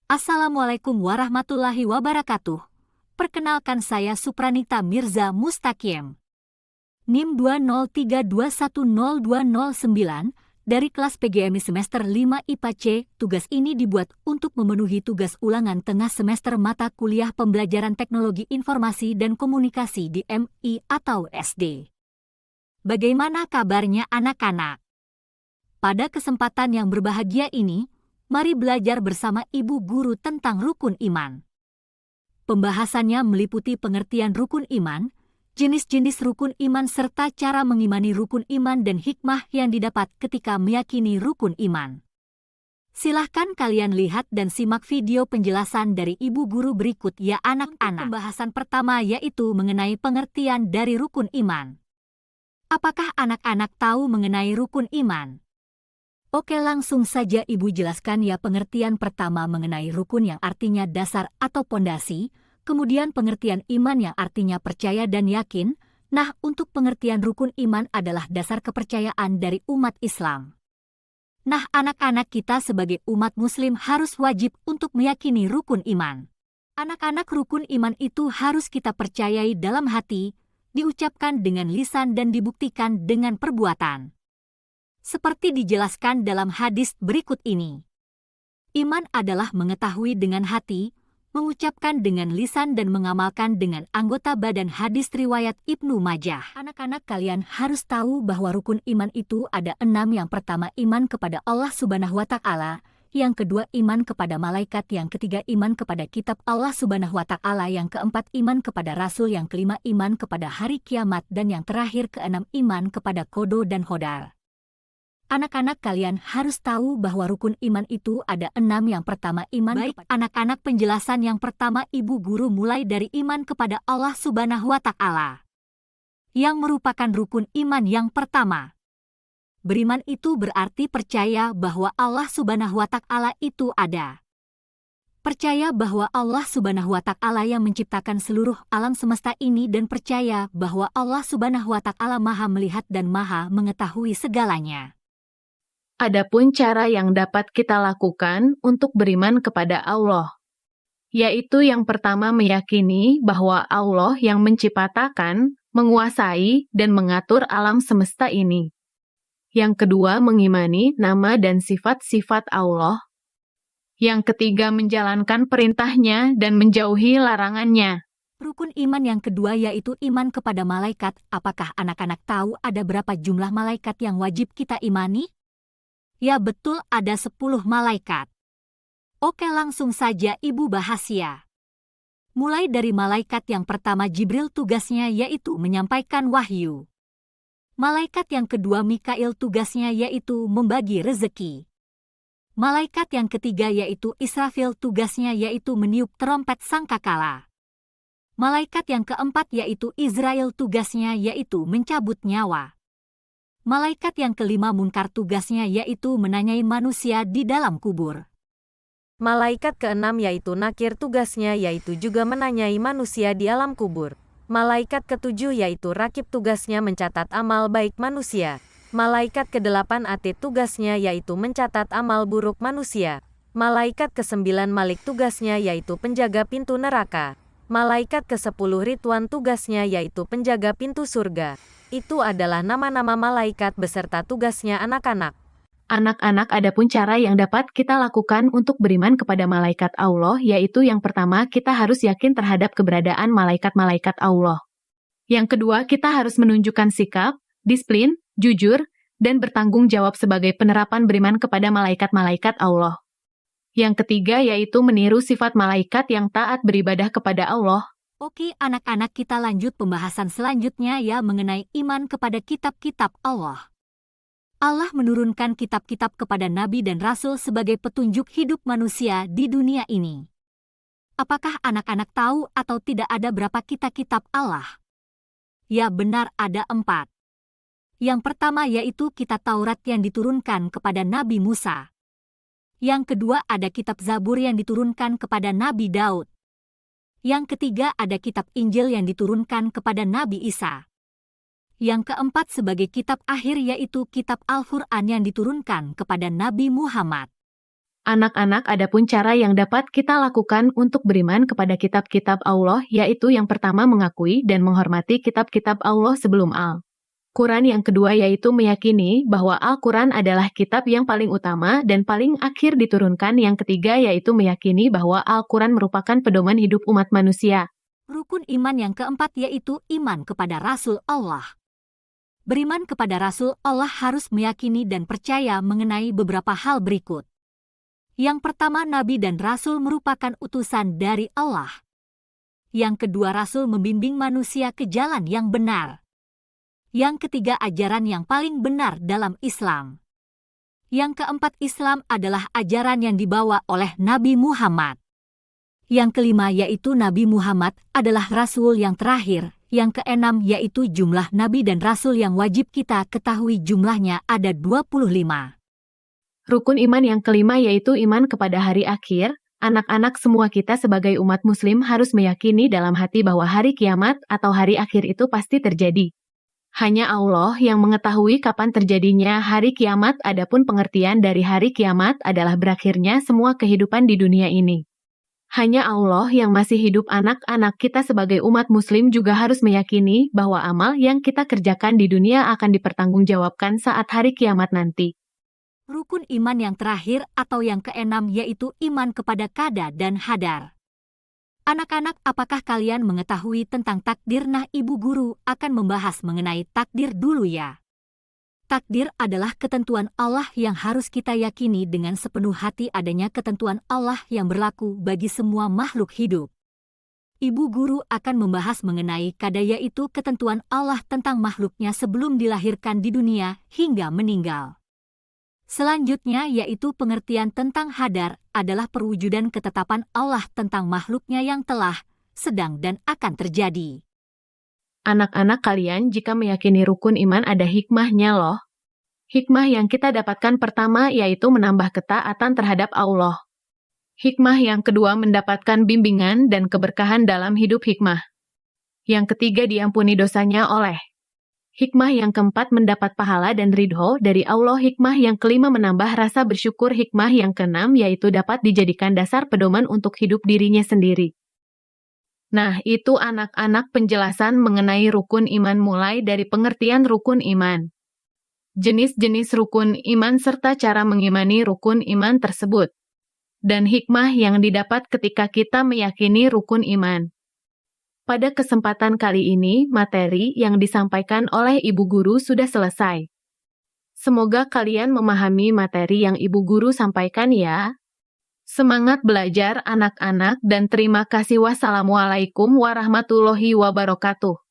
Assalamualaikum warahmatullahi wabarakatuh. Perkenalkan saya Supranita Mirza Mustaqim. NIM 203210209 dari kelas PGMI semester 5 IPA C. Tugas ini dibuat untuk memenuhi tugas ulangan tengah semester mata kuliah pembelajaran teknologi informasi dan komunikasi di MI atau SD. Bagaimana kabarnya anak-anak? Pada kesempatan yang berbahagia ini, mari belajar bersama Ibu Guru tentang rukun iman. Pembahasannya meliputi pengertian rukun iman, jenis-jenis rukun iman serta cara mengimani rukun iman dan hikmah yang didapat ketika meyakini rukun iman. Silahkan kalian lihat dan simak video penjelasan dari Ibu Guru berikut ya anak-anak. Pembahasan pertama yaitu mengenai pengertian dari rukun iman. Apakah anak-anak tahu mengenai rukun iman? Oke, langsung saja Ibu jelaskan ya. Pengertian pertama mengenai rukun yang artinya dasar atau pondasi, kemudian pengertian iman yang artinya percaya dan yakin. Nah, untuk pengertian rukun iman adalah dasar kepercayaan dari umat Islam. Nah, anak-anak kita sebagai umat muslim harus wajib untuk meyakini rukun iman. Anak-anak, rukun iman itu harus kita percayai dalam hati, diucapkan dengan lisan dan dibuktikan dengan perbuatan. Seperti dijelaskan dalam hadis berikut ini. Iman adalah mengetahui dengan hati, mengucapkan dengan lisan dan mengamalkan dengan anggota badan. Hadis riwayat Ibnu Majah. Anak-anak, kalian harus tahu bahwa rukun iman itu ada 6. Yang pertama, iman kepada Allah Subhanahu wa Ta'ala. Yang kedua, iman kepada malaikat. Yang ketiga, iman kepada kitab Allah Subhanahu wa Ta'ala. Yang keempat, iman kepada Rasul. Yang kelima, iman kepada hari kiamat. Dan yang terakhir, keenam, iman kepada kodo dan hodar. Anak-anak, kalian harus tahu bahwa rukun iman itu ada 6. Yang pertama, iman. Baik anak-anak, penjelasan yang pertama Ibu Guru mulai dari iman kepada Allah Subhanahu wa Ta'ala, yang merupakan rukun iman yang pertama. Beriman itu berarti percaya bahwa Allah Subhanahu wa Ta'ala itu ada. Percaya bahwa Allah Subhanahu wa Ta'ala yang menciptakan seluruh alam semesta ini dan percaya bahwa Allah Subhanahu wa Ta'ala Maha melihat dan Maha mengetahui segalanya. Adapun cara yang dapat kita lakukan untuk beriman kepada Allah, yaitu yang pertama meyakini bahwa Allah yang menciptakan, menguasai, dan mengatur alam semesta ini. Yang kedua, mengimani nama dan sifat-sifat Allah. Yang ketiga, menjalankan perintahnya dan menjauhi larangannya. Rukun iman yang kedua yaitu iman kepada malaikat. Apakah anak-anak tahu ada berapa jumlah malaikat yang wajib kita imani? Ya betul, ada 10 malaikat. Oke, langsung saja Ibu bahas ya. Mulai dari malaikat yang pertama, Jibril, tugasnya yaitu menyampaikan wahyu. Malaikat yang kedua, Mikail, tugasnya yaitu membagi rezeki. Malaikat yang ketiga yaitu Israfil, tugasnya yaitu meniup trompet sangkakala. Malaikat yang keempat yaitu Israel, tugasnya yaitu mencabut nyawa. Malaikat yang kelima, Munkar, tugasnya yaitu menanyai manusia di dalam kubur. Malaikat keenam yaitu Nakir, tugasnya yaitu juga menanyai manusia di alam kubur. Malaikat ketujuh yaitu Rakib, tugasnya mencatat amal baik manusia. Malaikat kedelapan Atid, tugasnya yaitu mencatat amal buruk manusia. Malaikat kesembilan Malik, tugasnya yaitu penjaga pintu neraka. Malaikat ke-10 Ridwan, tugasnya yaitu penjaga pintu surga. Itu adalah nama-nama malaikat beserta tugasnya anak-anak. Anak-anak, adapun cara yang dapat kita lakukan untuk beriman kepada malaikat Allah, yaitu yang pertama, kita harus yakin terhadap keberadaan malaikat-malaikat Allah. Yang kedua, kita harus menunjukkan sikap, disiplin, jujur, dan bertanggung jawab sebagai penerapan beriman kepada malaikat-malaikat Allah. Yang ketiga, yaitu meniru sifat malaikat yang taat beribadah kepada Allah. Oke anak-anak, kita lanjut pembahasan selanjutnya ya mengenai iman kepada kitab-kitab Allah. Allah menurunkan kitab-kitab kepada Nabi dan Rasul sebagai petunjuk hidup manusia di dunia ini. Apakah anak-anak tahu atau tidak ada berapa kitab-kitab Allah? Ya benar, ada 4. Yang pertama yaitu kitab Taurat yang diturunkan kepada Nabi Musa. Yang kedua ada kitab Zabur yang diturunkan kepada Nabi Daud. Yang ketiga ada kitab Injil yang diturunkan kepada Nabi Isa. Yang keempat sebagai kitab akhir yaitu kitab Al-Quran yang diturunkan kepada Nabi Muhammad. Anak-anak, adapun cara yang dapat kita lakukan untuk beriman kepada kitab-kitab Allah, yaitu yang pertama mengakui dan menghormati kitab-kitab Allah sebelum Al-Quran. Yang kedua yaitu meyakini bahwa Al-Quran adalah kitab yang paling utama dan paling akhir diturunkan. Yang ketiga yaitu meyakini bahwa Al-Quran merupakan pedoman hidup umat manusia. Rukun iman yang keempat yaitu iman kepada Rasul Allah. Beriman kepada Rasul Allah harus meyakini dan percaya mengenai beberapa hal berikut. Yang pertama, Nabi dan Rasul merupakan utusan dari Allah. Yang kedua, Rasul membimbing manusia ke jalan yang benar. Yang ketiga, ajaran yang paling benar dalam Islam. Yang keempat, Islam adalah ajaran yang dibawa oleh Nabi Muhammad. Yang kelima yaitu Nabi Muhammad adalah Rasul yang terakhir. Yang keenam yaitu jumlah Nabi dan Rasul yang wajib kita ketahui jumlahnya ada 25. Rukun iman yang kelima yaitu iman kepada hari akhir. Anak-anak, semua kita sebagai umat muslim harus meyakini dalam hati bahwa hari kiamat atau hari akhir itu pasti terjadi. Hanya Allah yang mengetahui kapan terjadinya hari kiamat. Adapun pengertian dari hari kiamat adalah berakhirnya semua kehidupan di dunia ini. Hanya Allah yang masih hidup. Anak-anak, kita sebagai umat muslim juga harus meyakini bahwa amal yang kita kerjakan di dunia akan dipertanggungjawabkan saat hari kiamat nanti. Rukun iman yang terakhir atau yang keenam yaitu iman kepada qada dan hadar. Anak-anak, apakah kalian mengetahui tentang takdir? Nah, ibu guru akan membahas mengenai takdir dulu ya. Takdir adalah ketentuan Allah yang harus kita yakini dengan sepenuh hati. Adanya ketentuan Allah yang berlaku bagi semua makhluk hidup. Ibu guru akan membahas mengenai qada, yaitu ketentuan Allah tentang makhluknya sebelum dilahirkan di dunia hingga meninggal. Selanjutnya yaitu pengertian tentang hadar adalah perwujudan ketetapan Allah tentang makhluknya yang telah, sedang dan akan terjadi. Anak-anak kalian, jika meyakini rukun iman ada hikmahnya loh. Hikmah yang kita dapatkan pertama yaitu menambah ketaatan terhadap Allah. Hikmah yang kedua mendapatkan bimbingan dan keberkahan dalam hidup. Hikmah yang ketiga diampuni dosanya oleh. Hikmah yang keempat mendapat pahala dan ridho dari Allah. Hikmah yang kelima menambah rasa bersyukur. Hikmah yang keenam yaitu dapat dijadikan dasar pedoman untuk hidup dirinya sendiri. Nah, itu anak-anak penjelasan mengenai rukun iman mulai dari pengertian rukun iman, jenis-jenis rukun iman serta cara mengimani rukun iman tersebut, dan hikmah yang didapat ketika kita meyakini rukun iman. Pada kesempatan kali ini, materi yang disampaikan oleh Ibu Guru sudah selesai. Semoga kalian memahami materi yang Ibu Guru sampaikan ya. Semangat belajar anak-anak dan terima kasih. Wassalamualaikum warahmatullahi wabarakatuh.